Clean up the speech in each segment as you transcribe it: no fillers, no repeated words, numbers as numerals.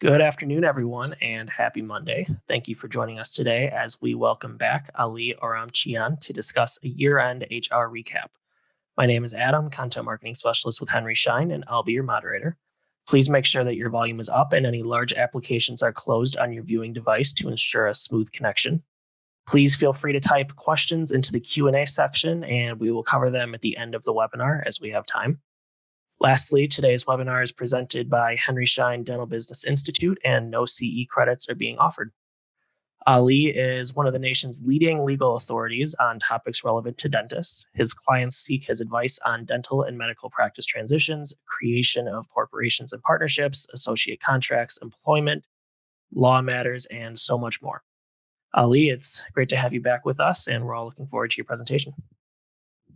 Good afternoon, everyone, and happy Monday. Thank you for joining us today as we welcome back Ali Oromchian to discuss a year-end HR recap. My name is Adam, Content Marketing Specialist with Schein, and I'll be your moderator. Please make sure that your volume is up and any large applications are closed on your viewing device to ensure a smooth connection. Please feel free to type questions into the Q&A section, and we will cover them at the end of the webinar as we have time. Lastly, today's webinar is presented by Schein Dental Business Institute, and no CE credits are being offered. Ali is one of the nation's leading legal authorities on topics relevant to dentists. His clients seek his advice on dental and medical practice transitions, creation of corporations and partnerships, associate contracts, employment, law matters, and so much more. Ali, it's great to have you back with us, and we're all looking forward to your presentation.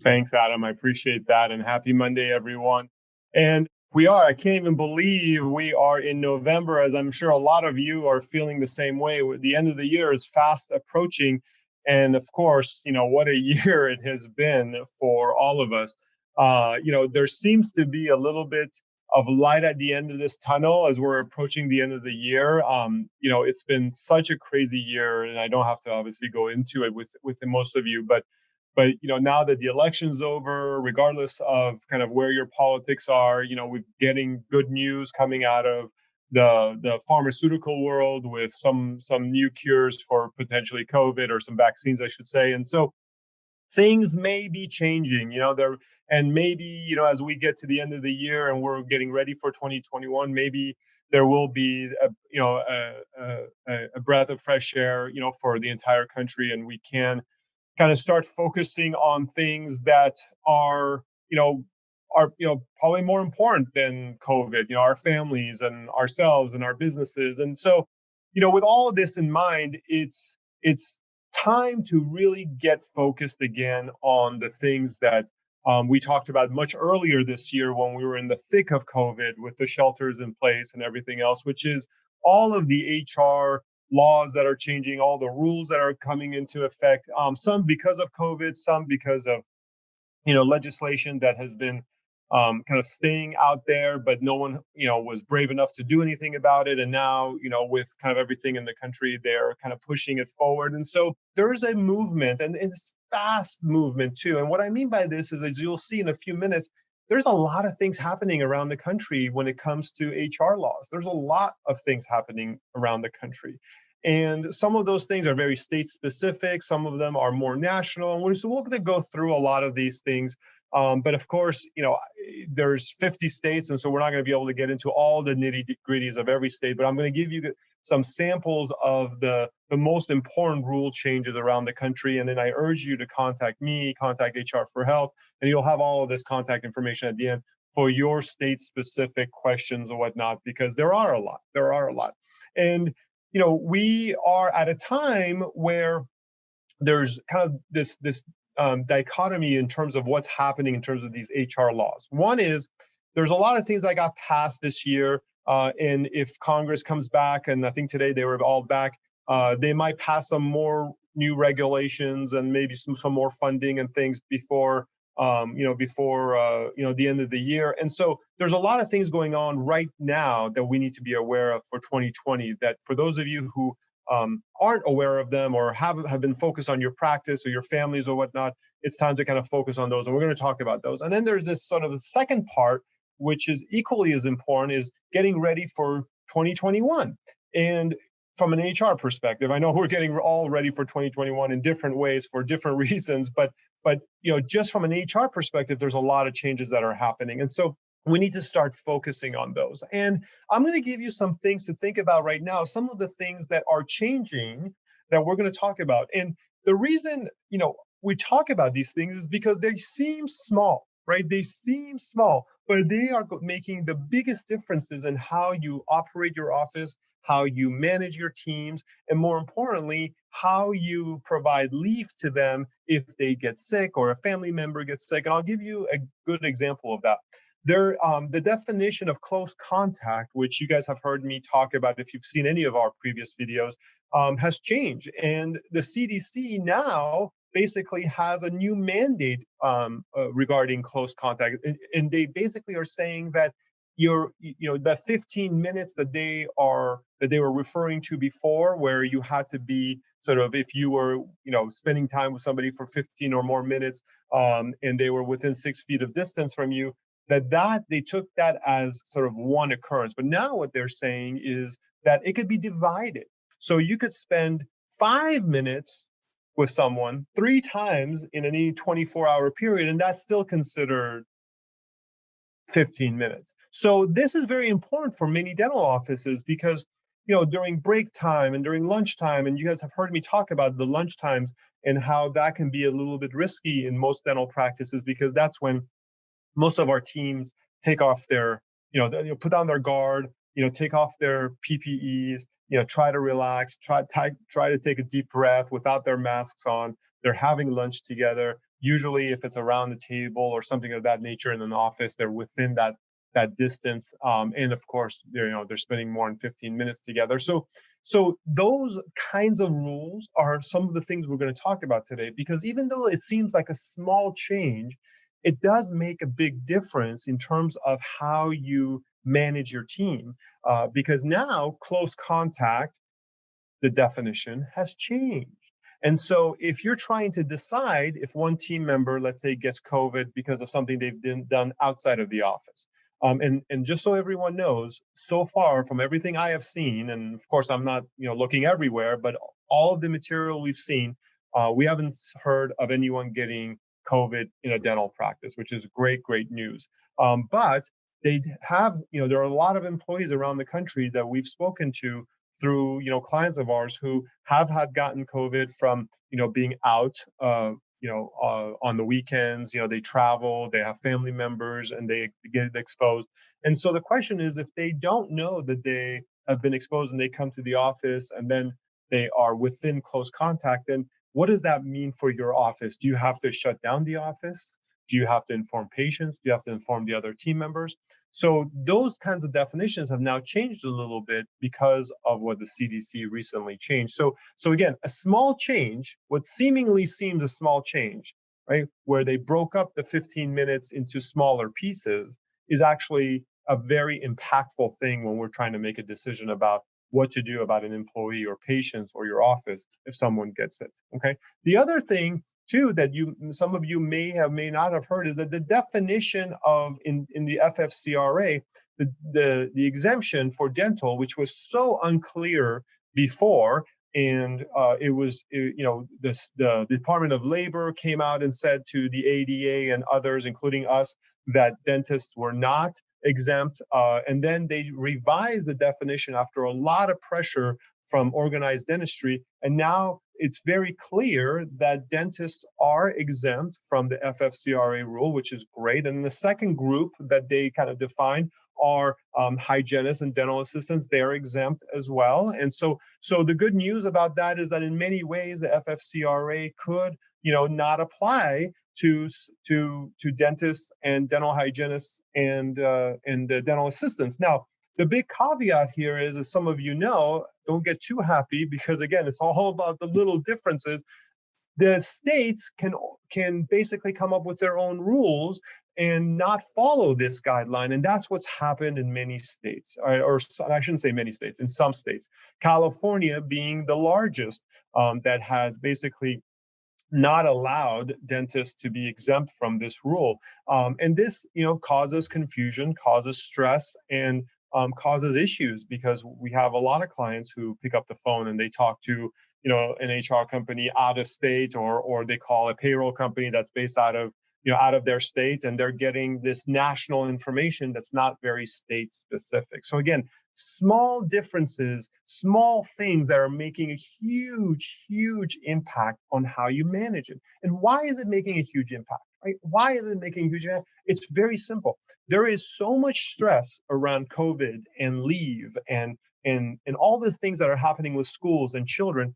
Thanks, Adam. I appreciate that, and happy Monday, everyone. And I can't even believe we are in November, as I'm sure a lot of you are feeling the same way. The end of the year is fast approaching. And of course, what a year it has been for all of us. There seems to be a little bit of light at the end of this tunnel as we're approaching the end of the year. It's been such a crazy year, and I don't have to obviously go into it with most of you, but now that the election's over, regardless of kind of where your politics are, we're getting good news coming out of the pharmaceutical world with some new cures for potentially COVID, or some vaccines, I should say. And so things may be changing, and maybe, as we get to the end of the year and we're getting ready for 2021, maybe there will be a breath of fresh air, for the entire country, and we can kind of start focusing on things that are probably more important than COVID, our families and ourselves and our businesses. And so, with all of this in mind, it's time to really get focused again on the things that we talked about much earlier this year when we were in the thick of COVID with the shelters in place and everything else, which is all of the HR laws that are changing, all the rules that are coming into effect, some because of COVID, some because of, legislation that has been kind of staying out there, but no one, was brave enough to do anything about it. And now, with kind of everything in the country, they're kind of pushing it forward. And so there is a movement, and it's fast movement too. And what I mean by this is, as you'll see in a few minutes, there's a lot of things happening around the country when it comes to HR laws. There's a lot of things happening around the country. And some of those things are very state specific. Some of them are more national. And we're going to go through a lot of these things. But of course, there's 50 states. And so we're not going to be able to get into all the nitty gritties of every state. But I'm going to give you some samples of the most important rule changes around the country. And then I urge you to contact me, contact HR for Health, and you'll have all of this contact information at the end for your state specific questions or whatnot, because there are a lot. And we are at a time where there's kind of this dichotomy in terms of what's happening in terms of these HR laws. One is there's a lot of things that got passed this year, and if Congress comes back, and I think today they were all back, they might pass some more new regulations and maybe some more funding and things before the end of the year. And so there's a lot of things going on right now that we need to be aware of for 2020, that for those of you who aren't aware of them or have been focused on your practice or your families or whatnot, it's time to kind of focus on those. And we're going to talk about those. And then there's this sort of the second part, which is equally as important, is getting ready for 2021. And from an HR perspective, I know we're getting all ready for 2021 in different ways for different reasons, but just from an HR perspective, there's a lot of changes that are happening. And so we need to start focusing on those. And I'm going to give you some things to think about right now, some of the things that are changing that we're going to talk about. And the reason, we talk about these things is because they seem small, right? They seem small, but they are making the biggest differences in how you operate your office, how you manage your teams, and more importantly, how you provide leave to them if they get sick or a family member gets sick. And I'll give you a good example of that. The definition of close contact, which you guys have heard me talk about if you've seen any of our previous videos, has changed. And the CDC now basically has a new mandate regarding close contact. And they basically are saying that that 15 minutes that they were referring to before, where you had to be sort of, if you were spending time with somebody for 15 or more minutes, and they were within 6 feet of distance from you, that they took that as sort of one occurrence. But now what they're saying is that it could be divided. So you could spend 5 minutes with someone 3 times in any 24-hour period, and that's still considered 15 minutes. So this is very important for many dental offices because, during break time and during lunchtime, and you guys have heard me talk about the lunch times and how that can be a little bit risky in most dental practices, because that's when most of our teams take off their, put down their guard, take off their PPEs, try to relax, try to take a deep breath without their masks on. They're having lunch together. Usually, if it's around the table or something of that nature in an office, they're within that distance. And of course, they're spending more than 15 minutes together. So those kinds of rules are some of the things we're going to talk about today, because even though it seems like a small change, it does make a big difference in terms of how you manage your team, because now close contact, the definition has changed. And so if you're trying to decide if one team member, let's say, gets COVID because of something they've done outside of the office, and just so everyone knows, so far from everything I have seen, and of course I'm not looking everywhere, but all of the material we've seen, we haven't heard of anyone getting COVID in a dental practice, which is great news. But they have, there are a lot of employees around the country that we've spoken to through, clients of ours who have gotten COVID from, being out, on the weekends. They travel, they have family members, and they get exposed. And so the question is, if they don't know that they have been exposed and they come to the office and then they are within close contact, then what does that mean for your office? Do you have to shut down the office? Do you have to inform patients? Do you have to inform the other team members? So those kinds of definitions have now changed a little bit because of what the CDC recently changed. So again, a small change, what seemingly seems a small change, right, where they broke up the 15 minutes into smaller pieces, is actually a very impactful thing when we're trying to make a decision about what to do about an employee or patients or your office if someone gets it. Okay. The other thing too that some of you may not have heard is that the definition of in the FFCRA, the exemption for dental, which was so unclear before, and the Department of Labor came out and said to the ADA and others, including us, that dentists were not exempt, and then they revised the definition after a lot of pressure from organized dentistry, and now it's very clear that dentists are exempt from the FFCRA rule, which is great. And the second group that they kind of define are hygienists and dental assistants. They're exempt as well. And so the good news about that is that in many ways the FFCRA could not apply to dentists and dental hygienists and dental assistants. Now, the big caveat here is, as some of you know, don't get too happy, because again, it's all about the little differences. The states can basically come up with their own rules and not follow this guideline. And that's what's happened in many states, or I shouldn't say many states, in some states. California being the largest, that has basically not allowed dentists to be exempt from this rule. And this, causes confusion, causes stress, and causes issues, because we have a lot of clients who pick up the phone and they talk to, an HR company out of state, or they call a payroll company that's based out of their state, and they're getting this national information that's not very state specific. So again, small differences, small things that are making a huge impact on how you manage it. And why is it making a huge impact? Right? Why is it making a huge impact? It's very simple. There is so much stress around COVID and leave and all these things that are happening with schools and children.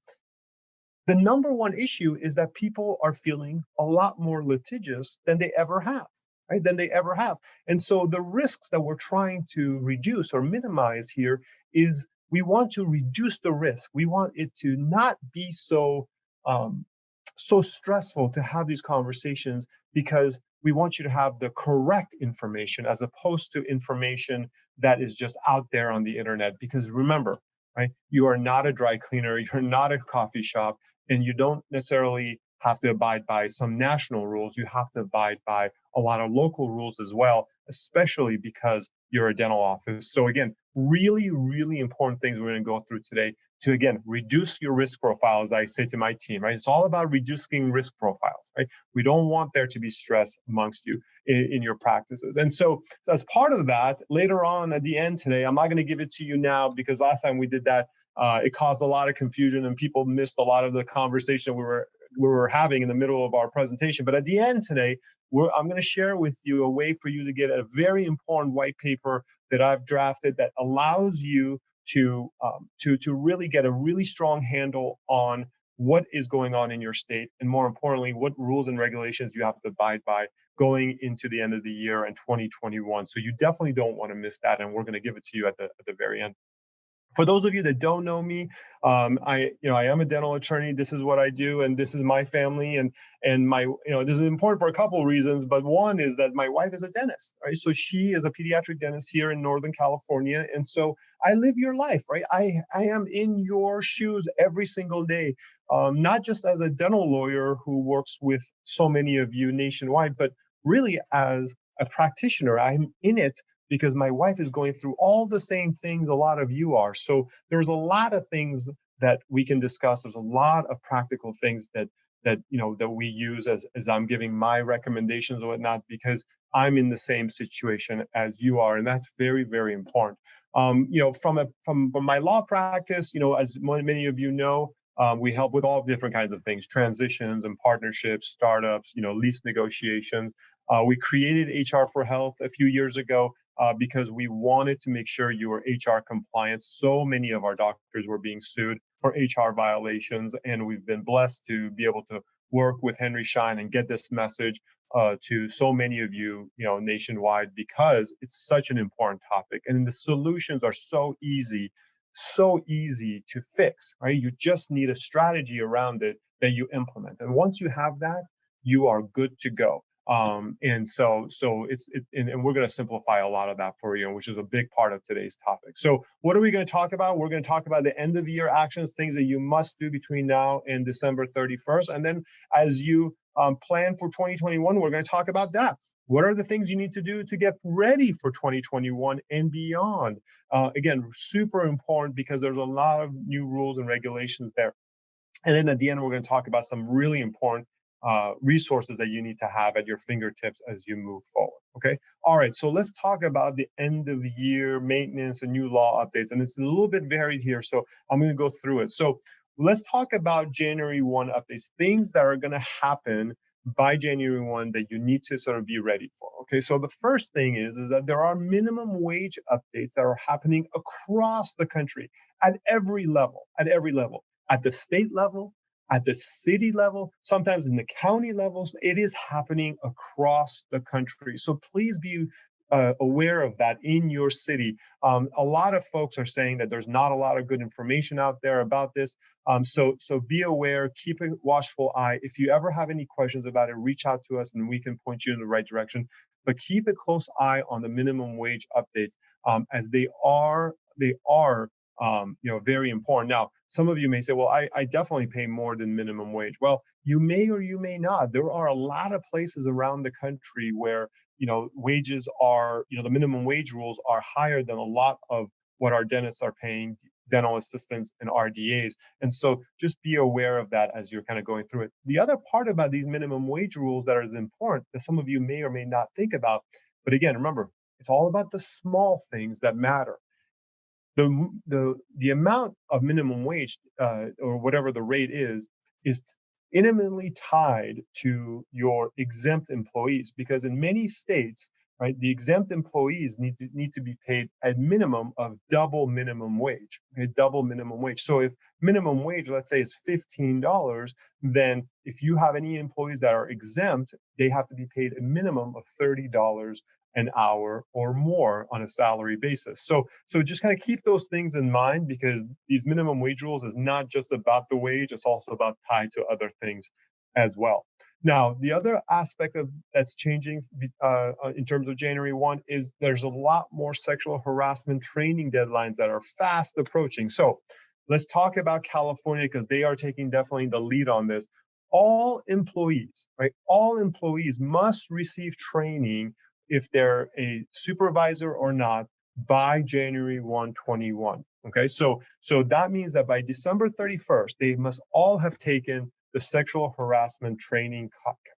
The number one issue is that people are feeling a lot more litigious than they ever have, right? And so the risks that we're trying to reduce or minimize here is we want to reduce the risk. We want it to not be so stressful to have these conversations, because we want you to have the correct information as opposed to information that is just out there on the internet. Because remember, right, you are not a dry cleaner, you're not a coffee shop, and you don't necessarily have to abide by some national rules. You have to abide by a lot of local rules as well, especially because you're a dental office. So again, really, really important things we're going to go through today to, again, reduce your risk profile, as I say to my team, right? It's all about reducing risk profiles, right? We don't want there to be stress amongst you in your practices. And so as part of that, later on at the end today, I'm not going to give it to you now because last time we did that, it caused a lot of confusion and people missed a lot of the conversation we were having in the middle of our presentation. But at the end today, I'm going to share with you a way for you to get a very important white paper that I've drafted that allows you to really get a really strong handle on what is going on in your state, and more importantly, what rules and regulations you have to abide by going into the end of the year and 2021. So you definitely don't want to miss that, and we're going to give it to you at the very end. For those of you that don't know me, I am a dental attorney. This is what I do, and this is my family, and my this is important for a couple of reasons. But one is that my wife is a dentist, right? So she is a pediatric dentist here in Northern California, and so I live your life, right? I am in your shoes every single day, not just as a dental lawyer who works with so many of you nationwide, but really as a practitioner. I'm in it because my wife is going through all the same things a lot of you are. So there's a lot of things that we can discuss. There's a lot of practical things that we use as I'm giving my recommendations and whatnot, because I'm in the same situation as you are, and that's very, very important. From my law practice, as many of you know, we help with all different kinds of things: transitions and partnerships, startups, lease negotiations. We created HR for Health a few years ago because we wanted to make sure you were HR compliant. So many of our doctors were being sued for HR violations, and we've been blessed to be able to work with Henry Schein and get this message to so many of you, nationwide, because it's such an important topic, and the solutions are so easy to fix. Right? You just need a strategy around it that you implement, and once you have that, you are good to go. And we're going to simplify a lot of that for you, which is a big part of today's topic. So what are we going to talk about? We're going to talk about the end of year actions, things that you must do between now and December 31st. And then as you plan for 2021, we're going to talk about that. What are the things you need to do to get ready for 2021 and beyond? Again, super important because there's a lot of new rules and regulations there. And then at the end, we're going to talk about some really important resources that you need to have at your fingertips as you move forward. Okay. All right. So let's talk about the end of year maintenance and new law updates. And it's a little bit varied here, so I'm going to go through it. So let's talk about January 1 updates, things that are going to happen by January 1 that you need to sort of be ready for. Okay. So the first thing is that there are minimum wage updates that are happening across the country at every level, at the state level, at the city level, sometimes in the county levels. It is happening across the country. So please be aware of that in your city. A lot of folks are saying that there's not a lot of good information out there about this. So be aware, keep a watchful eye. If you ever have any questions about it, reach out to us and we can point you in the right direction. But keep a close eye on the minimum wage updates, as they are very important. Now, some of you may say, well, I definitely pay more than minimum wage. Well, you may or you may not. There are a lot of places around the country where, wages are, the minimum wage rules are higher than a lot of what our dentists are paying, dental assistants and RDAs. And so just be aware of that as you're kind of going through it. The other part about these minimum wage rules that is important that some of you may or may not think about, but again, remember, it's all about the small things that matter. The amount of minimum wage or whatever the rate is intimately tied to your exempt employees, because in many states, right, the exempt employees need to be paid a minimum of double minimum wage. Okay, double minimum wage. So if minimum wage, let's say, is $15, then if you have any employees that are exempt, they have to be paid a minimum of $30 an hour or more on a salary basis. So just kind of keep those things in mind, because these minimum wage rules is not just about the wage, it's also about tied to other things as well. Now, the other aspect of that's changing in terms of January 1 is there's a lot more sexual harassment training deadlines that are fast approaching. So let's talk about California because they are taking definitely the lead on this. All employees, right? All employees must receive training if they're a supervisor or not by January 1, 21. Okay, so that means that by December 31st, they must all have taken the sexual harassment training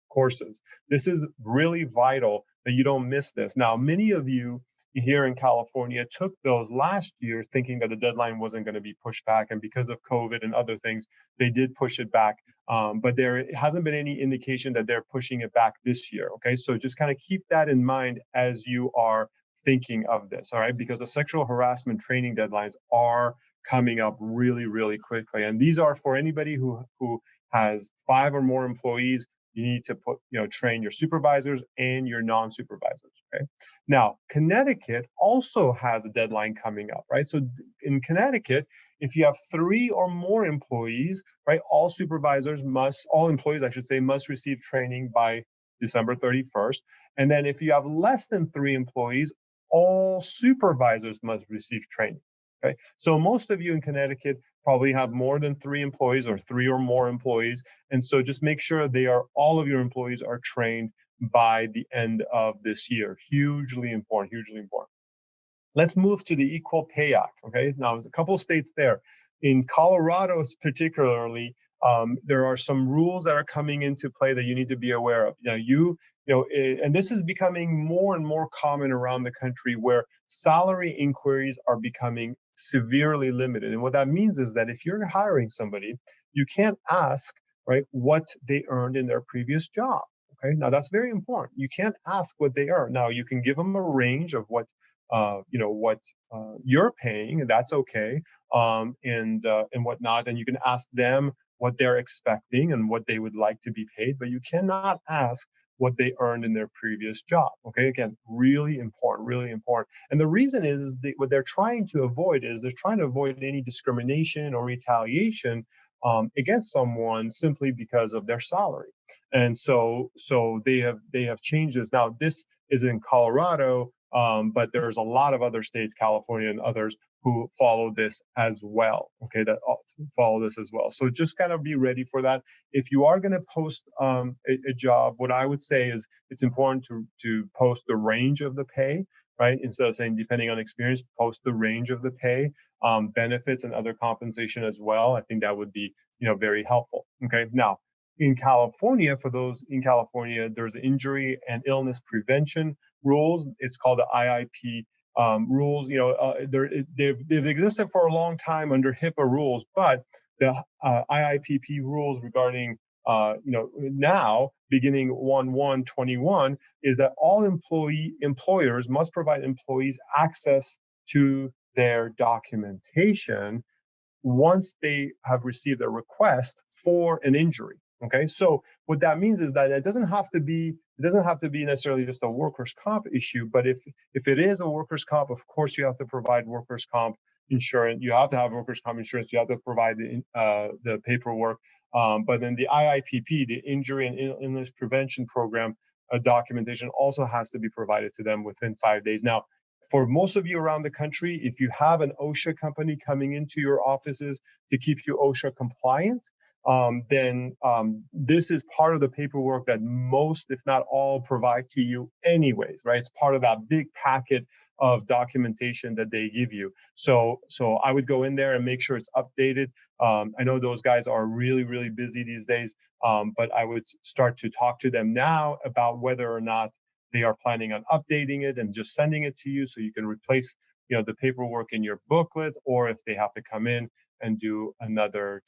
courses. This is really vital that you don't miss this. Now, many of you here in California took those last year thinking that the deadline wasn't going to be pushed back. And because of COVID and other things, they did push it back. But there hasn't been any indication that they're pushing it back this year. Okay, so just kind of keep that in mind as you are thinking of this, all right? Because the sexual harassment training deadlines are coming up really, really quickly. And these are for anybody who has 5 or more employees. You need to train your supervisors and your non-supervisors. Okay. Now, Connecticut also has a deadline coming up, right? So in Connecticut, if you have 3 or more employees, right, all employees, I should say, must receive training by December 31st. And then if you have less than 3 employees, all supervisors must receive training. Okay. So most of you in Connecticut probably have more than 3 employees or 3 or more employees. And so just make sure all of your employees are trained by the end of this year. Hugely important, hugely important. Let's move to the Equal Pay Act. Okay. Now, there's a couple of states there. In Colorado, particularly, there are some rules that are coming into play that you need to be aware of. And this is becoming more and more common around the country where salary inquiries are becoming severely limited. And what that means is that if you're hiring somebody, you can't ask, right, what they earned in their previous job. Okay. Now, that's very important. You can't ask what they earn. Now, you can give them a range of what you're paying, and that's okay, and whatnot. And you can ask them what they're expecting and what they would like to be paid, but you cannot ask what they earned in their previous job. Okay, again, really important, really important. And the reason is what they're trying to avoid is they're trying to avoid any discrimination or retaliation against someone simply because of their salary. And so they have changed this. Now, this is in Colorado. But there's a lot of other states, California and others, who follow this as well. Okay, that follow this as well. So just kind of be ready for that. If you are going to post a job, what I would say is it's important to post the range of the pay, right? Instead of saying depending on experience, post the range of the pay, benefits and other compensation as well. I think that would be very helpful. Okay, now. In California, for those in California, there's injury and illness prevention rules. It's called the IIP rules. They've existed for a long time under HIPAA rules, but the IIPP rules regarding now beginning 1/1/21 is that all employers must provide employees access to their documentation once they have received a request for an injury. Okay, so what that means is that it doesn't have to be necessarily just a workers' comp issue, but if it is a workers' comp, of course you have to provide workers' comp insurance. You have to have workers' comp insurance. You have to provide the paperwork. But then the IIPP, the Injury and Illness Prevention Program documentation, also has to be provided to them within 5 days. Now, for most of you around the country, if you have an OSHA company coming into your offices to keep you OSHA compliant, then this is part of the paperwork that most, if not all, provide to you anyways, right? It's part of that big packet of documentation that they give you. So I would go in there and make sure it's updated. I know those guys are really, really busy these days, but I would start to talk to them now about whether or not they are planning on updating it and just sending it to you so you can replace the paperwork in your booklet, or if they have to come in and do another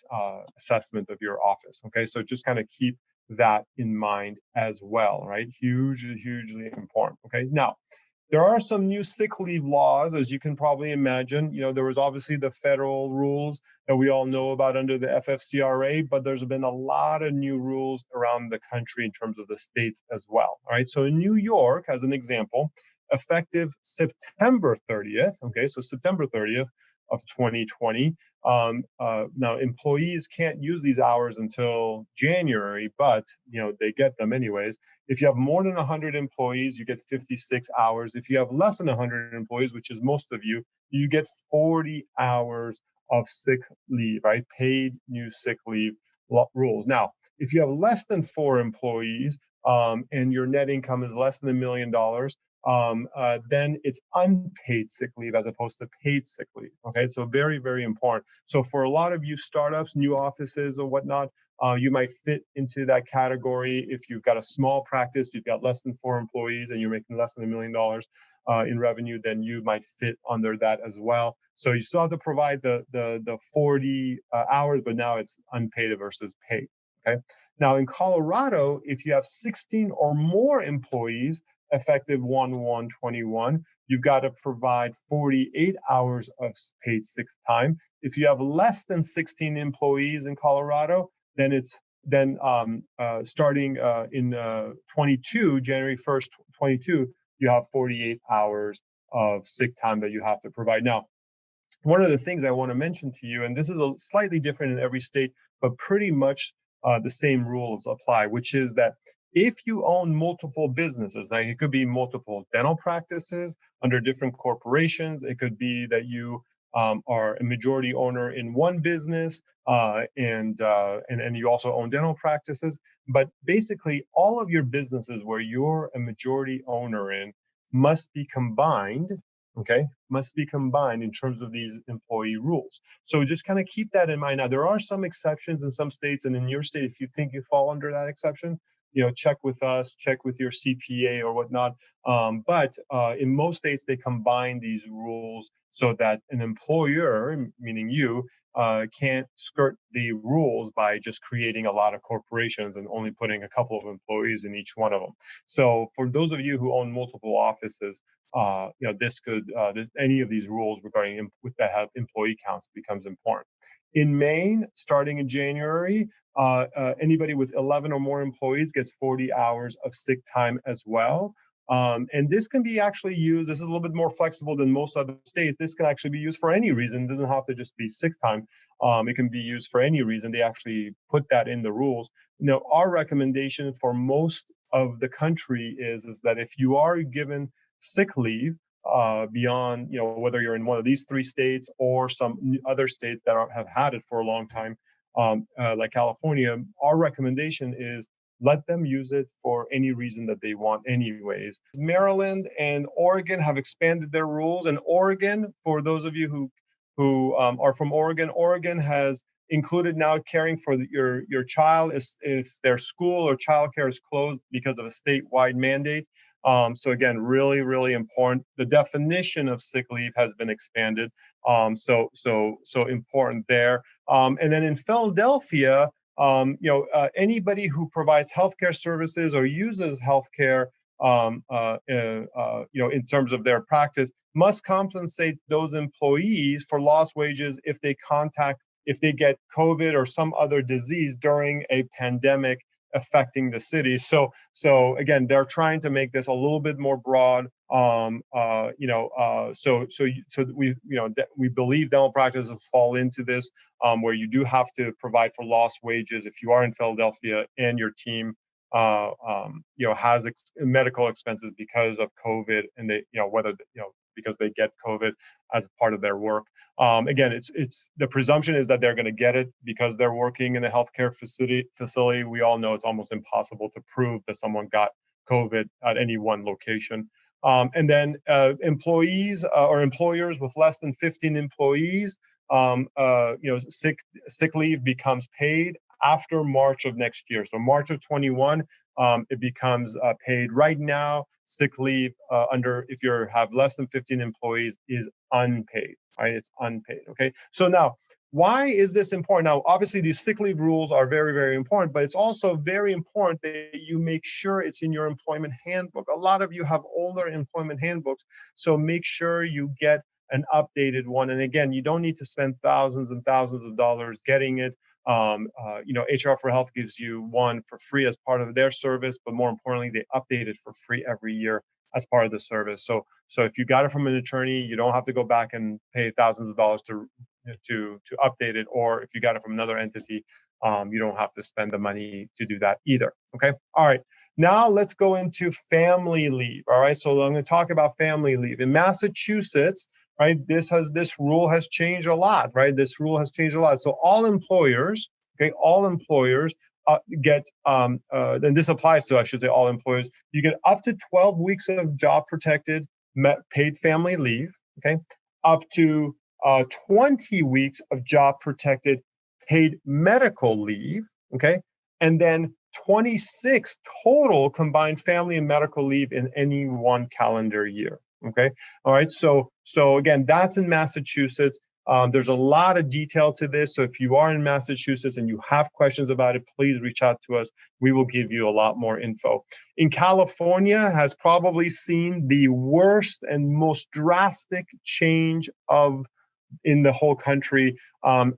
assessment of your office. Okay, so just kind of keep that in mind as well, right? Hugely, hugely important. Okay, now there are some new sick leave laws, as you can probably imagine. There was obviously the federal rules that we all know about under the FFCRA, but there's been a lot of new rules around the country in terms of the states as well. All right, so in New York, as an example, effective September 30th, okay, so September 30th, of 2020. Now, employees can't use these hours until January, but they get them anyways. If you have more than 100 employees, you get 56 hours. If you have less than 100 employees, which is most of you, you get 40 hours of sick leave, right? Paid new sick leave rules. Now, if you have less than 4 employees and your net income is less than $1 million, then it's unpaid sick leave as opposed to paid sick leave. Okay, so very, very important. So for a lot of you startups, new offices or whatnot, you might fit into that category. If you've got a small practice, you've got less than 4 employees, and you're making less than $1 million in revenue, then you might fit under that as well. So you still have to provide the 40 hours, but now it's unpaid versus paid. Okay. Now in Colorado, if you have 16 or more employees, effective 1/1/21, you've got to provide 48 hours of paid sick time. If you have less than 16 employees in Colorado, then it's starting in 22, January 1st, 22, you have 48 hours of sick time that you have to provide. Now, one of the things I want to mention to you, and this is slightly different in every state, but pretty much the same rules apply, which is that if you own multiple businesses, now it could be multiple dental practices under different corporations. It could be that you are a majority owner in one business and you also own dental practices. But basically, all of your businesses where you're a majority owner in must be combined. Okay, must be combined in terms of these employee rules. So just kind of keep that in mind. Now, there are some exceptions in some states, and in your state, if you think you fall under that exception, check with us, check with your CPA or whatnot. But in most states, they combine these rules so that an employer, meaning you, can't skirt the rules by just creating a lot of corporations and only putting a couple of employees in each one of them. So for those of you who own multiple offices, this could any of these rules regarding that have employee counts becomes important. In Maine, starting in January, anybody with 11 or more employees gets 40 hours of sick time as well. And this can be actually used, this is a little bit more flexible than most other states. This can actually be used for any reason. It doesn't have to just be sick time. It can be used for any reason. They actually put that in the rules. Our recommendation for most of the country is that if you are given sick leave beyond, whether you're in one of these 3 states or some other states that have had it for a long time, like California, our recommendation is let them use it for any reason that they want anyways. Maryland and Oregon have expanded their rules. And Oregon, for those of you who are from Oregon has included now caring for your child if their school or childcare is closed because of a statewide mandate. So again, really, really important. The definition of sick leave has been expanded. So important there. And then in Philadelphia, anybody who provides healthcare services or uses healthcare, in terms of their practice, must compensate those employees for lost wages if they get COVID or some other disease during a pandemic affecting the city. So again, they're trying to make this a little bit more broad. We believe dental practices fall into this, where you do have to provide for lost wages if you are in Philadelphia and your team has medical expenses because of COVID, and they because they get COVID as part of their work. Again, it's the presumption is that they're going to get it because they're working in a healthcare facility. We all know it's almost impossible to prove that someone got COVID at any one location. And then employees or employers with less than 15 employees, sick leave becomes paid after March of next year. So March of 21, it becomes paid. Right now, sick leave if you have less than 15 employees is unpaid, right? It's unpaid, okay? So now, why is this important? Now, obviously, these sick leave rules are very, very important, but it's also very important that you make sure it's in your employment handbook. A lot of you have older employment handbooks, so make sure you get an updated one. And again, you don't need to spend thousands and thousands of dollars getting it. HR for Health gives you one for free as part of their service, but more importantly, they update it for free every year as part of the service. So if you got it from an attorney, you don't have to go back and pay thousands of dollars to update it. Or if you got it from another entity, you don't have to spend the money to do that either. Okay. All right. Now let's go into family leave. All right. So I'm going to talk about family leave in Massachusetts. Right. This rule has changed a lot. Right. This rule has changed a lot. So all employers, okay, all employers get, and this applies to, I should say, all employers. You get up to 12 weeks of job protected paid family leave. Okay. Up to 20 weeks of job protected paid medical leave. Okay. And then 26 total combined family and medical leave in any one calendar year. Okay. All right. So again, that's in Massachusetts. There's a lot of detail to this. So if you are in Massachusetts and you have questions about it, please reach out to us. We will give you a lot more info. In California has probably seen the worst and most drastic change in the whole country,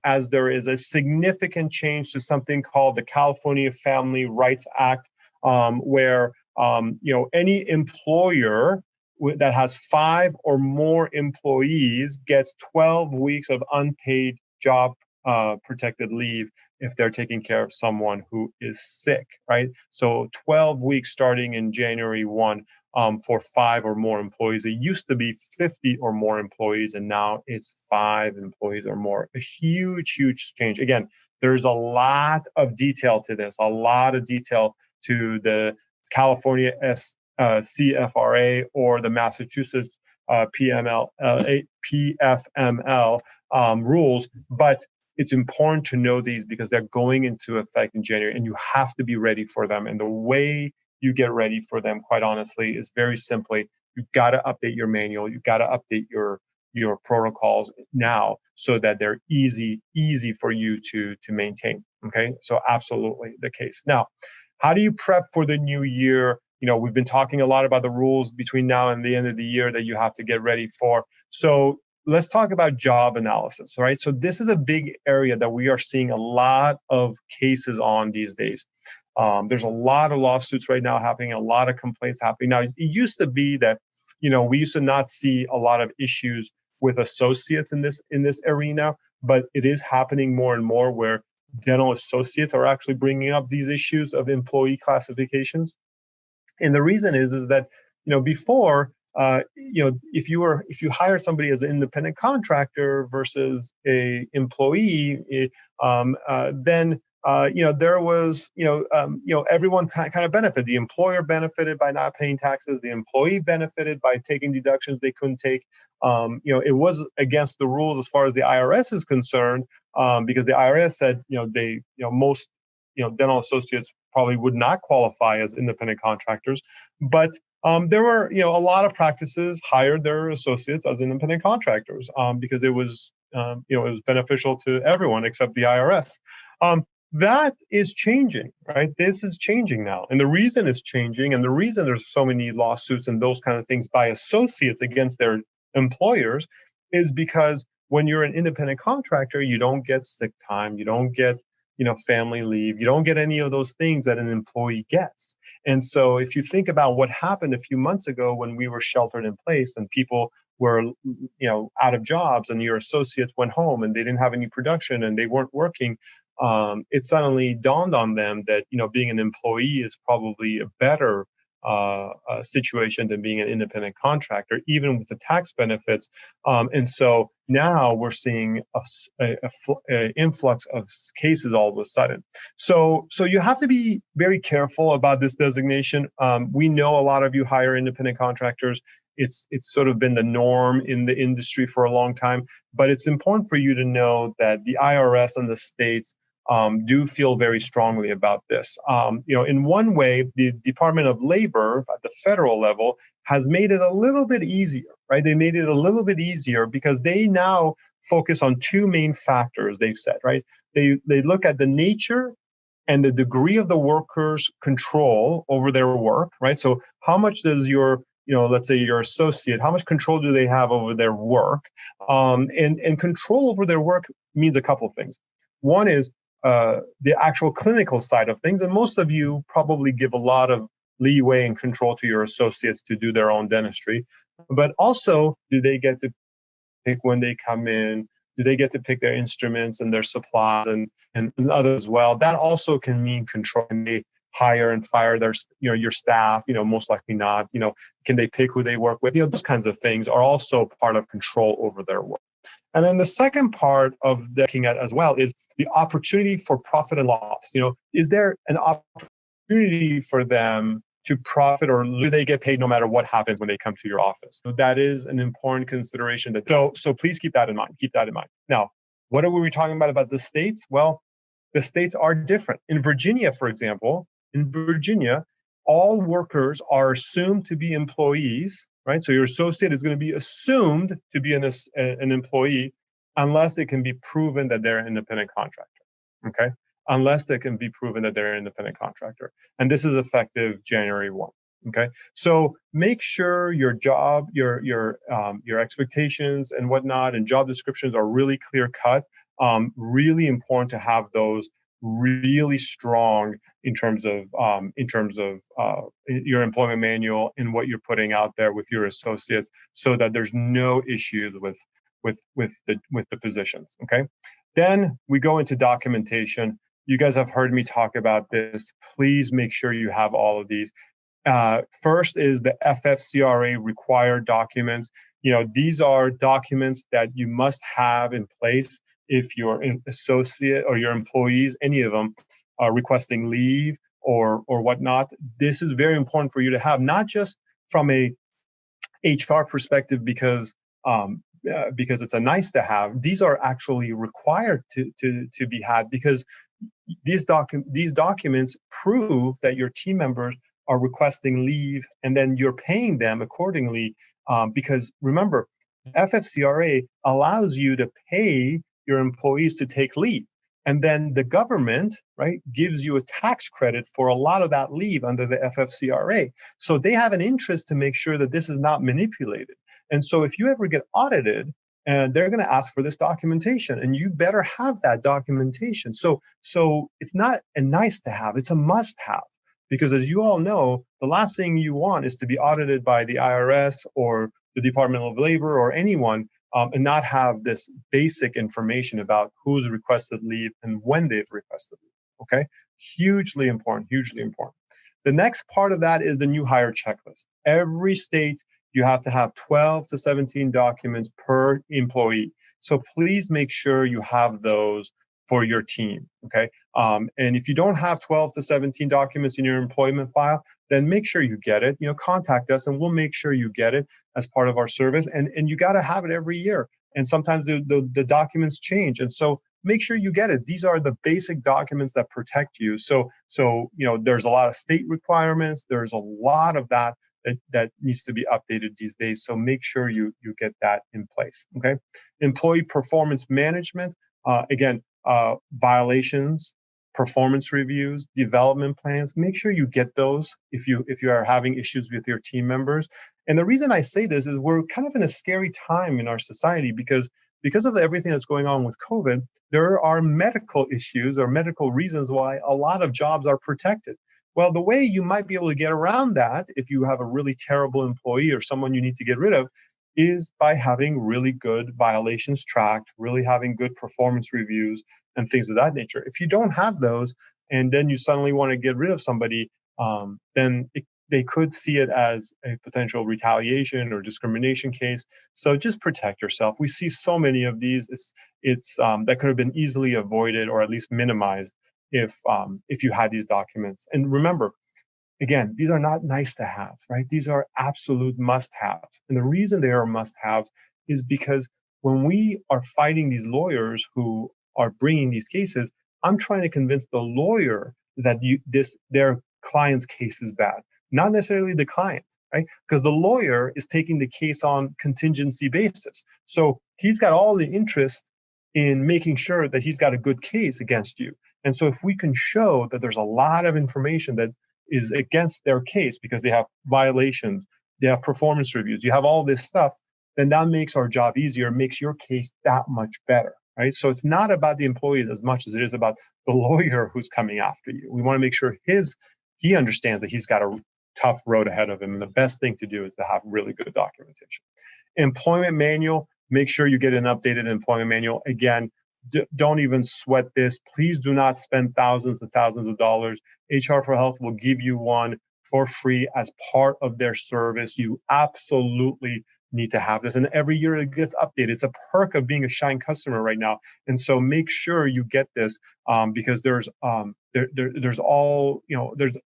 as there is a significant change to something called the California Family Rights Act, where any employer that has 5 or more employees gets 12 weeks of unpaid job protected leave if they're taking care of someone who is sick, right? So 12 weeks starting in January 1 for 5 or more employees. It used to be 50 or more employees, and now it's 5 employees or more. A huge, huge change. Again, there's a lot of detail to this, a lot of detail to the California CFRA or the Massachusetts PFML rules, but it's important to know these because they're going into effect in January, and you have to be ready for them. And the way you get ready for them, quite honestly, is very simply, you've got to update your manual, you've got to update your protocols now so that they're easy for you to maintain. Okay, so absolutely the case. Now, how do you prep for the new year? We've been talking a lot about the rules between now and the end of the year that you have to get ready for. So let's talk about job analysis, right? So this is a big area that we are seeing a lot of cases on these days. There's a lot of lawsuits right now happening, a lot of complaints happening. Now, it used to be that, we used to not see a lot of issues with associates in this arena, but it is happening more and more where dental associates are actually bringing up these issues of employee classifications. And the reason is that, before, if you hire somebody as an independent contractor versus a employee, then there was, everyone kind of benefited. The employer benefited by not paying taxes. The employee benefited by taking deductions they couldn't take. It was against the rules as far as the IRS is concerned, because the IRS said, most, dental associates probably would not qualify as independent contractors, but there were, a lot of practices hired their associates as independent contractors because it was, it was beneficial to everyone except the IRS. That is changing, right? This is changing now. And the reason it's changing, and the reason there's so many lawsuits and those kind of things by associates against their employers, is because when you're an independent contractor, you don't get sick time, you don't get, family leave, you don't get any of those things that an employee gets. And so if you think about what happened a few months ago when we were sheltered in place and people were, out of jobs, and your associates went home and they didn't have any production and they weren't working, it suddenly dawned on them that, being an employee is probably a better situation than being an independent contractor, even with the tax benefits. And so now we're seeing a influx of cases all of a sudden. So you have to be very careful about this designation. We know a lot of you hire independent contractors. It's sort of been the norm in the industry for a long time, but it's important for you to know that the IRS and the states do feel very strongly about this. In one way, the Department of Labor at the federal level has made it a little bit easier, right? They made it a little bit easier because they now focus on 2 main factors, they've said, right? They look at the nature and the degree of the worker's control over their work, right? So how much does your, let's say your associate, how much control do they have over their work? And control over their work means a couple of things. One is the actual clinical side of things. And most of you probably give a lot of leeway and control to your associates to do their own dentistry. But also, do they get to pick when they come in? Do they get to pick their instruments and their supplies and others as well? That also can mean control. Can they hire and fire their, your staff? Most likely not. Can they pick who they work with? Those kinds of things are also part of control over their work. And then the second part of looking at as well is the opportunity for profit and loss. Is there an opportunity for them to profit, or do they get paid no matter what happens when they come to your office? So that is an important consideration. So please keep that in mind. Keep that in mind. Now, what are we talking about the states? Well, the states are different. In Virginia, for example, all workers are assumed to be employees, right? So your associate is going to be assumed to be an employee unless it can be proven that they're an independent contractor, okay? Unless they can be proven that they're an independent contractor. And this is effective January 1, okay? So make sure your job, your expectations and whatnot and job descriptions are really clear cut. Really important to have those really strong in terms of your employment manual and what you're putting out there with your associates, so that there's no issues with the positions. Okay. Then we go into documentation. You guys have heard me talk about this. Please make sure you have all of these. First is the FFCRA required documents. These are documents that you must have in place if your associate or your employees, any of them, are requesting leave or whatnot. This is very important for you to have, not just from a HR perspective because it's a nice to have. These are actually required to be had, because these documents prove that your team members are requesting leave, and then you're paying them accordingly. Because remember, FFCRA allows you to pay your employees to take leave. And then the government, right, gives you a tax credit for a lot of that leave under the FFCRA. So they have an interest to make sure that this is not manipulated. And so if you ever get audited, and they're going to ask for this documentation, and you better have that documentation. So it's not a nice to have, it's a must have. Because as you all know, the last thing you want is to be audited by the IRS or the Department of Labor or anyone, and not have this basic information about who's requested leave and when they've requested leave, okay? Hugely important, hugely important. The next part of that is the new hire checklist. Every state, you have to have 12 to 17 documents per employee. So please make sure you have those for your team, okay? And if you don't have 12 to 17 documents in your employment file, then make sure you get it. Contact us and we'll make sure you get it as part of our service. And you got to have it every year. And sometimes the documents change. And so make sure you get it. These are the basic documents that protect you. So there's a lot of state requirements. There's a lot of that needs to be updated these days. So make sure you get that in place, okay? Employee performance management, violations, performance reviews, development plans. Make sure you get those if you are having issues with your team members. And the reason I say this is we're kind of in a scary time in our society because of everything that's going on with COVID. There are medical issues or medical reasons why a lot of jobs are protected. Well, the way you might be able to get around that, if you have a really terrible employee or someone you need to get rid of, is by having really good violations tracked, really having good performance reviews and things of that nature. If you don't have those, and then you suddenly want to get rid of somebody, then they could see it as a potential retaliation or discrimination case. So just protect yourself. We see so many of these. It's that could have been easily avoided or at least minimized if you had these documents. And remember, again, these are not nice to have, right? These are absolute must-haves. And the reason they are must-haves is because when we are fighting these lawyers who are bringing these cases, I'm trying to convince the lawyer that their client's case is bad, not necessarily the client, right? Because the lawyer is taking the case on contingency basis. So he's got all the interest in making sure that he's got a good case against you. And so if we can show that there's a lot of information that is against their case because they have violations, they have performance reviews, you have all this stuff, then that makes our job easier, makes your case that much better, right? So it's not about the employee as much as it is about the lawyer who's coming after you. We want to make sure he understands that he's got a tough road ahead of him. And the best thing to do is to have really good documentation. Employment manual, make sure you get an updated employment manual. Again, don't even sweat this. Please do not spend thousands and thousands of dollars. HR for Health will give you one for free as part of their service. You absolutely need to have this. And every year it gets updated. It's a perk of being a Schein customer right now. And so make sure you get this because there's there's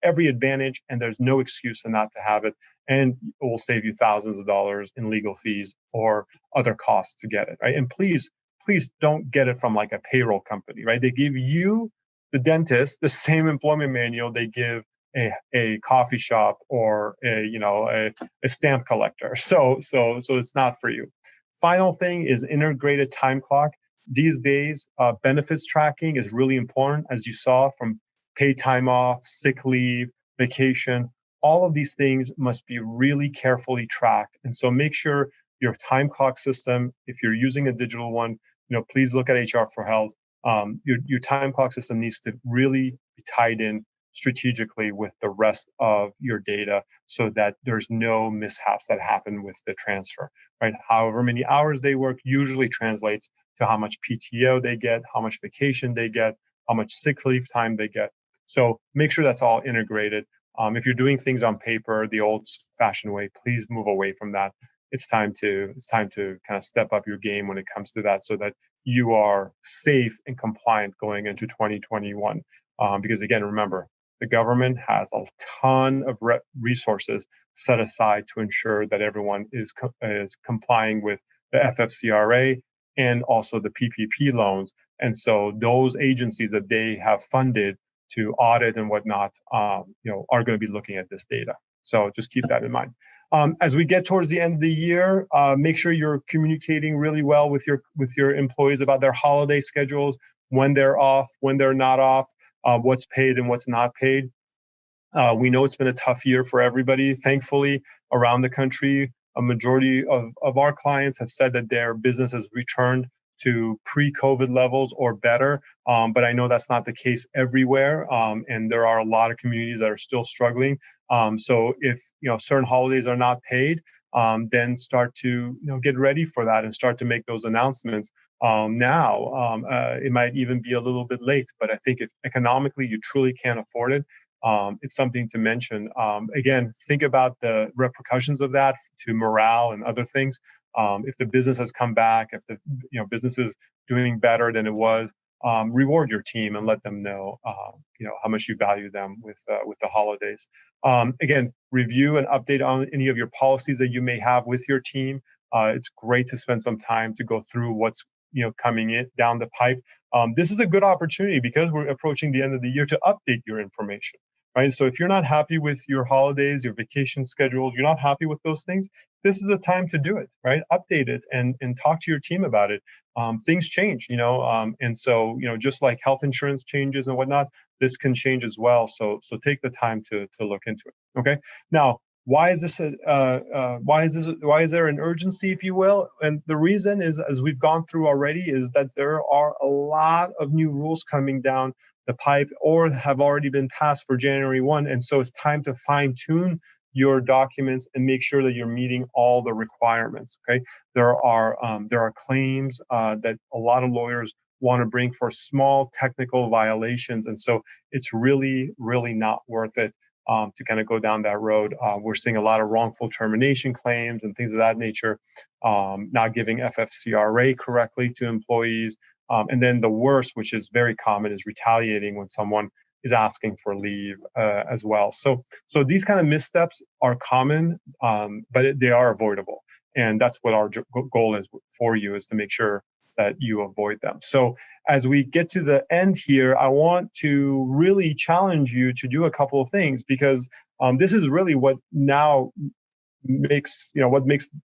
every advantage and there's no excuse to not to have it. And it will save you thousands of dollars in legal fees or other costs to get it, right? And please don't get it from like a payroll company, right? They give you, the dentist, the same employment manual they give a coffee shop or a stamp collector. So it's not for you. Final thing is integrated time clock. These days, benefits tracking is really important, as you saw, from paid time off, sick leave, vacation. All of these things must be really carefully tracked. And so make sure your time clock system, if you're using a digital one, please look at HR for Health. Your time clock system needs to really be tied in strategically with the rest of your data so that there's no mishaps that happen with the transfer, right? However many hours they work usually translates to how much PTO they get, how much vacation they get, how much sick leave time they get. So make sure that's all integrated. If you're doing things on paper, the old-fashioned way, please move away from that. It's time to kind of step up your game when it comes to that so that you are safe and compliant going into 2021. Because again, remember, the government has a ton of resources set aside to ensure that everyone is complying with the FFCRA and also the PPP loans. And so those agencies that they have funded to audit and whatnot, are going to be looking at this data. So just keep that in mind. As we get towards the end of the year, make sure you're communicating really well with your employees about their holiday schedules, when they're off, when they're not off, what's paid and what's not paid. We know it's been a tough year for everybody. Thankfully, around the country, a majority of our clients have said that their business has returned to pre-COVID levels or better. But I know that's not the case everywhere. And there are a lot of communities that are still struggling. So if certain holidays are not paid, then start to get ready for that and start to make those announcements now. It might even be a little bit late, but I think if economically you truly can't afford it, it's something to mention. Again, think about the repercussions of that to morale and other things. If the business has come back, if the business is doing better than it was, reward your team and let them know how much you value them with the holidays. Again, review and update on any of your policies that you may have with your team. It's great to spend some time to go through what's coming in down the pipe. This is a good opportunity because we're approaching the end of the year to update your information. Right. So if you're not happy with your holidays, your vacation schedules, you're not happy with those things, this is the time to do it, right? Update it and talk to your team about it. Things change, and so, just like health insurance changes and whatnot, this can change as well. So take the time to look into it. Okay. Now, why is there an urgency, if you will? And the reason is, as we've gone through already, is that there are a lot of new rules coming down the pipe or have already been passed for January 1. And so it's time to fine tune your documents and make sure that you're meeting all the requirements. Okay. There are claims that a lot of lawyers want to bring for small technical violations. And so it's really, really not worth it to kind of go down that road. We're seeing a lot of wrongful termination claims and things of that nature, not giving FFCRA correctly to employees. And then the worst, which is very common, is retaliating when someone is asking for leave as well. So these kind of missteps are common, but they are avoidable. And that's what our goal is for you, is to make sure that you avoid them. So as we get to the end here, I want to really challenge you to do a couple of things, because this is really what now makes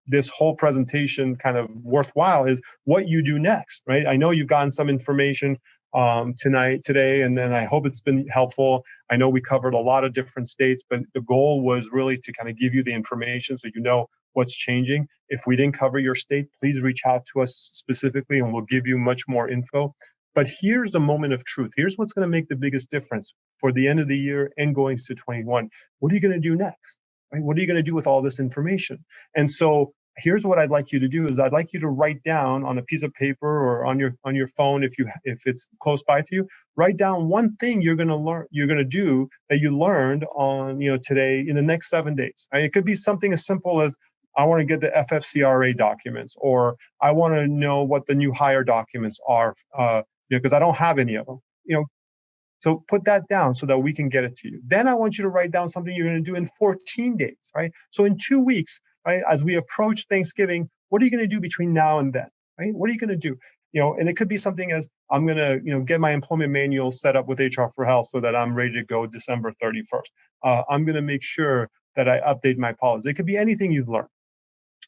this whole presentation kind of worthwhile, is what you do next, right? I know you've gotten some information today, and then I hope it's been helpful. I know we covered a lot of different states, but the goal was really to kind of give you the information so you know what's changing. If we didn't cover your state, please reach out to us specifically and we'll give you much more info. But here's the moment of truth. Here's what's going to make the biggest difference for the end of the year and going to 21. What are you going to do next? Right? What are you going to do with all this information? And so here's what I'd like you to do is I'd like you to write down on a piece of paper or on your phone if it's close by to you, write down one thing you're going to do that you learned on today in the next 7 days. Right? It could be something as simple as I want to get the FFCRA documents, or I want to know what the new hire documents are, because I don't have any of them. So put that down so that we can get it to you. Then I want you to write down something you're going to do in 14 days, right? So in 2 weeks, right, as we approach Thanksgiving, what are you going to do between now and then, right? What are you going to do? And it could be something as I'm going to, get my employment manual set up with HR for Health so that I'm ready to go December 31st. I'm going to make sure that I update my policy. It could be anything you've learned.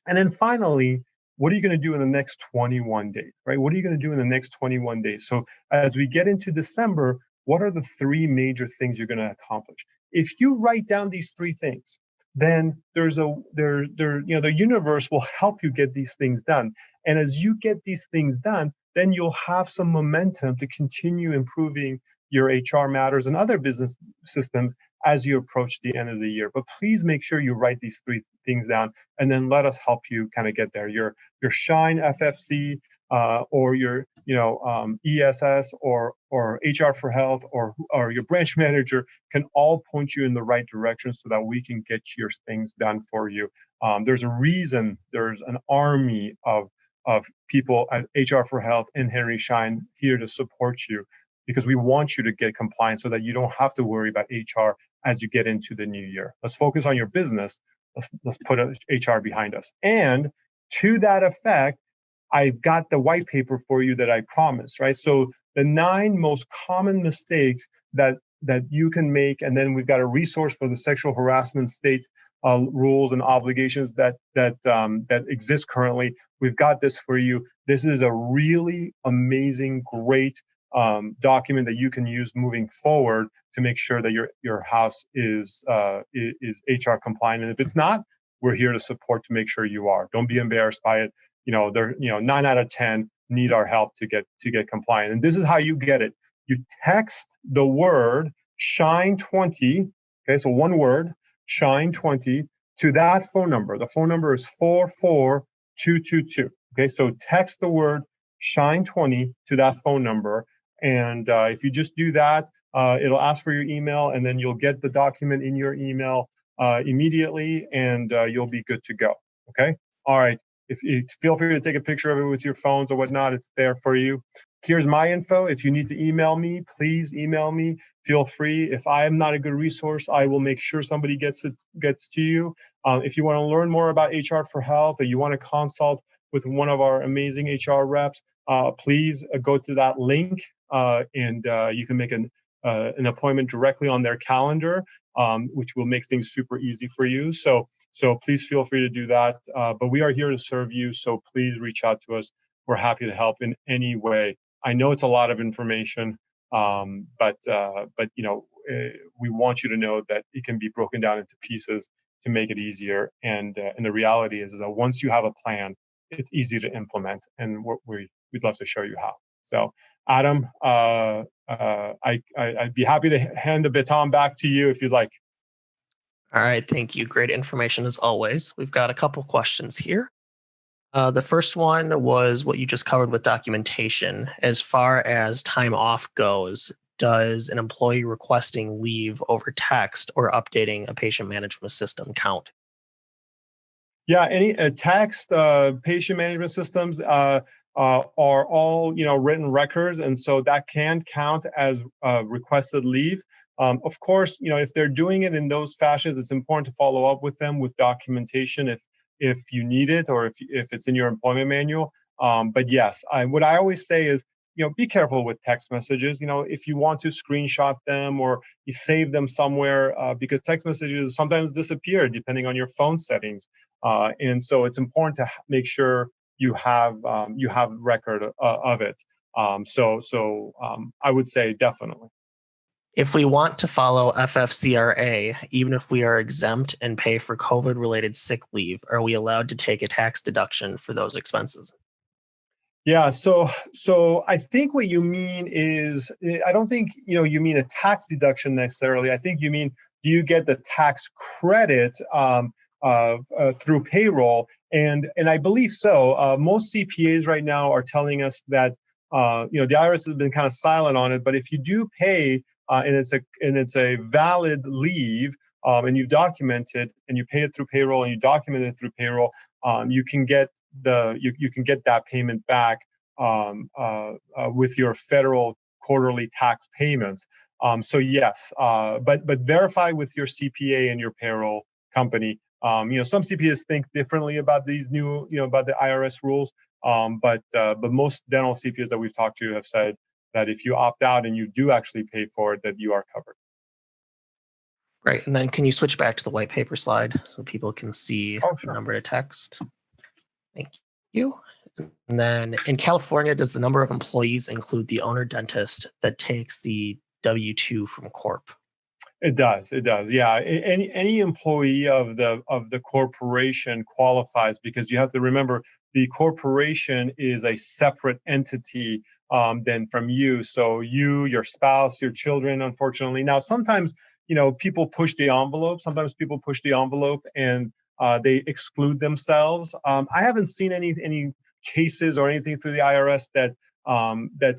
And then finally, what are you going to do in the next 21 days, right? What are you going to do in the next 21 days? So as we get into December, what are the 3 major things you're going to accomplish? If you write down these 3 things, then the universe will help you get these things done. And as you get these things done, then you'll have some momentum to continue improving your HR matters and other business systems as you approach the end of the year. But please make sure you write these 3 things down, and then let us help you kind of get there. Your Schein FFC, or your ESS, or HR for Health, or your branch manager can all point you in the right direction so that we can get your things done for you. There's a reason there's an army of people at HR for Health and Henry Schein here to support you, because we want you to get compliant so that you don't have to worry about HR as you get into the new year. Let's focus on your business. Let's put HR behind us. And to that effect, I've got the white paper for you that I promised, right? So the 9 most common mistakes that you can make, and then we've got a resource for the sexual harassment state rules and obligations that exist currently. We've got this for you. This is a really amazing, great document that you can use moving forward to make sure that your house is HR compliant. And if it's not, we're here to support to make sure you are. Don't be embarrassed by it. 9 out of 10 need our help to get compliant. And this is how you get it. You text the word Schein20, okay, so one word, Schein20, to that phone number. The phone number is 44222. Okay, so text the word Schein20 to that phone number. And if you just do that, it'll ask for your email, and then you'll get the document in your email immediately, and you'll be good to go. Okay? All right. If you feel free to take a picture of it with your phones or whatnot, it's there for you. Here's my info. If you need to email me, please email me. Feel free. If I am not a good resource, I will make sure somebody gets to you. If you want to learn more about HR for Health, or you want to consult with one of our amazing HR reps, please go to that link, and you can make an appointment directly on their calendar, which will make things super easy for you. So please feel free to do that. But we are here to serve you. So please reach out to us. We're happy to help in any way. I know it's a lot of information, but we want you to know that it can be broken down into pieces to make it easier. And the reality is that once you have a plan, it's easy to implement, and we'd love to show you how. So, Adam, I'd be happy to hand the baton back to you if you'd like. All right, thank you. Great information as always. We've got a couple questions here. The first one was what you just covered with documentation. As far as time off goes, does an employee requesting leave over text or updating a patient management system count? Yeah, any text, patient management systems are all written records, and so that can count as requested leave. Of course, if they're doing it in those fashions, it's important to follow up with them with documentation if you need it, or if it's in your employment manual. But yes, what I always say is, be careful with text messages. If you want to screenshot them or you save them somewhere, because text messages sometimes disappear depending on your phone settings. And so it's important to make sure you have record of it. So I would say definitely. If we want to follow FFCRA, even if we are exempt and pay for COVID-related sick leave, are we allowed to take a tax deduction for those expenses? Yeah, so I think what you mean is I don't think you mean a tax deduction necessarily. I think you mean, do you get the tax credit through payroll? And I believe so. Most CPAs right now are telling us that the IRS has been kind of silent on it, but if you do pay and it's a valid leave, and you document it and you pay it through payroll and you document it through payroll, you can get you can get that payment back with your federal quarterly tax payments. So yes, but verify with your CPA and your payroll company. Some CPAs think differently about these new, about the IRS rules. But most dental CPAs that we've talked to have said that if you opt out and you do actually pay for it, that you are covered. Right. And then can you switch back to the white paper slide so people can see Oh, the sure. number to text? Thank you. And then in California, does the number of employees include the owner dentist that takes the W-2 from Corp? It does. It does. Yeah. Any employee of the corporation qualifies, because you have to remember the corporation is a separate entity than from you. So you, your spouse, your children. Unfortunately, now sometimes people push the envelope. Sometimes people push the envelope and they exclude themselves. I haven't seen any cases or anything through the IRS that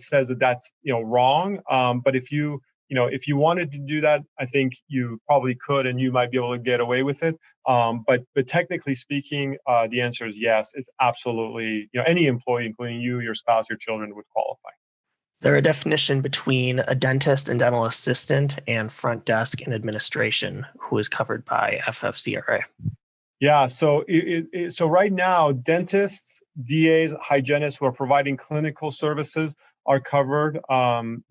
says that that's wrong. But if you wanted to do that, I think you probably could, and you might be able to get away with it. But technically speaking, the answer is yes. It's absolutely, any employee, including you, your spouse, your children, would qualify. There a definition between a dentist and dental assistant and front desk and administration who is covered by FFCRA? Yeah, so right now, dentists, DAs, hygienists who are providing clinical services are covered. Front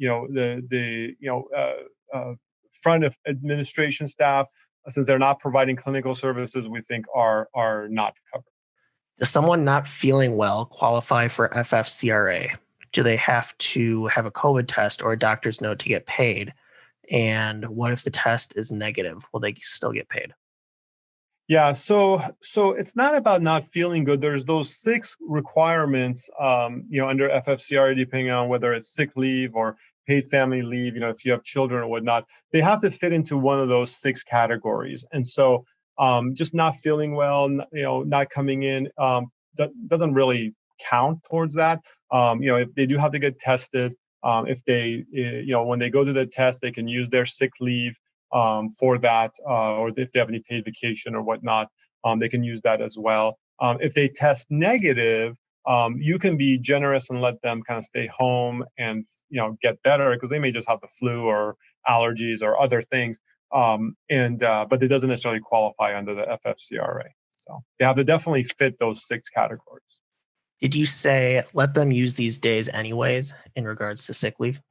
of administration staff, since they're not providing clinical services, we think are not covered. Does someone not feeling well qualify for FFCRA? Do they have to have a COVID test or a doctor's note to get paid? And what if the test is negative? Will they still get paid? Yeah, so it's not about not feeling good. There's those six requirements, under FFCRA, depending on whether it's sick leave or paid family leave. If you have children or whatnot, they have to fit into one of those six categories. And so, just not feeling well, not coming in, doesn't really count towards that. If they do have to get tested, if they, when they go to the test, they can use their sick leave for that, or if they have any paid vacation or whatnot, they can use that as well. If they test negative, you can be generous and let them kind of stay home and get better, because they may just have the flu or allergies or other things. But it doesn't necessarily qualify under the FFCRA. So they have to definitely fit those six categories. Did you say let them use these days anyways in regards to sick leave?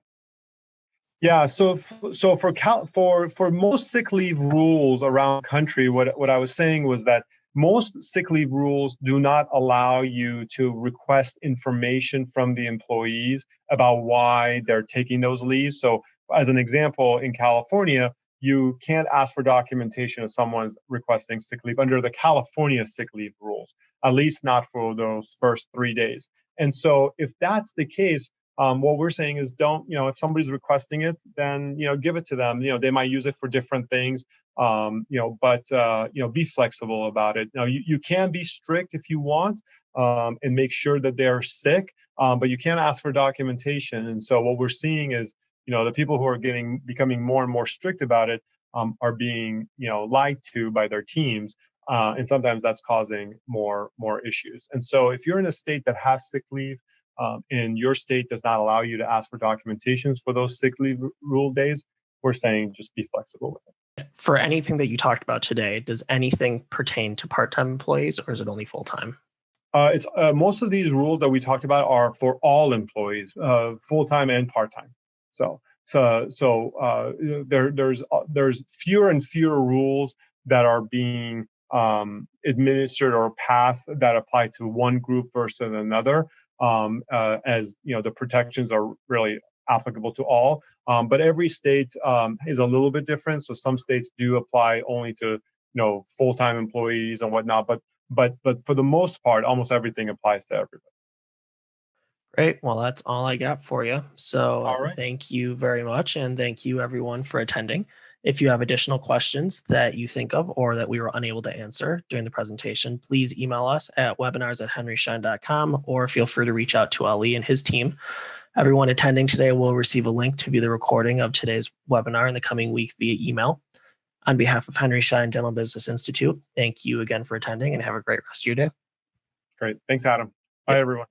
Yeah, so for most sick leave rules around the country, what I was saying was that most sick leave rules do not allow you to request information from the employees about why they're taking those leaves. So, as an example, in California, you can't ask for documentation if someone's requesting sick leave under the California sick leave rules, at least not for those first 3 days. And so, if that's the case, what we're saying is, don't, if somebody's requesting it, then, give it to them. They might use it for different things, but be flexible about it. Now, you can be strict if you want, and make sure that they're sick, but you can't ask for documentation. And so what we're seeing is, the people who are becoming more and more strict about it are being, lied to by their teams. And sometimes that's causing more issues. And so if you're in a state that has sick leave, and your state does not allow you to ask for documentations for those sick leave rule days, we're saying just be flexible with it. For anything that you talked about today, does anything pertain to part-time employees or is it only full-time? It's most of these rules that we talked about are for all employees, full-time and part-time. There's fewer and fewer rules that are being administered or passed that apply to one group versus another. As the protections are really applicable to all. But every state is a little bit different. So some states do apply only to full-time employees and whatnot. But for the most part, almost everything applies to everybody. Great. Well, that's all I got for you. So All right. thank you very much. And thank you everyone for attending. If you have additional questions that you think of or that we were unable to answer during the presentation, please email us at webinars@henryschein.com or feel free to reach out to Ali and his team. Everyone attending today will receive a link to view the recording of today's webinar in the coming week via email. On behalf of Henry Schein Dental Business Institute, thank you again for attending and have a great rest of your day. Great. Thanks, Adam. Bye, Yep. everyone.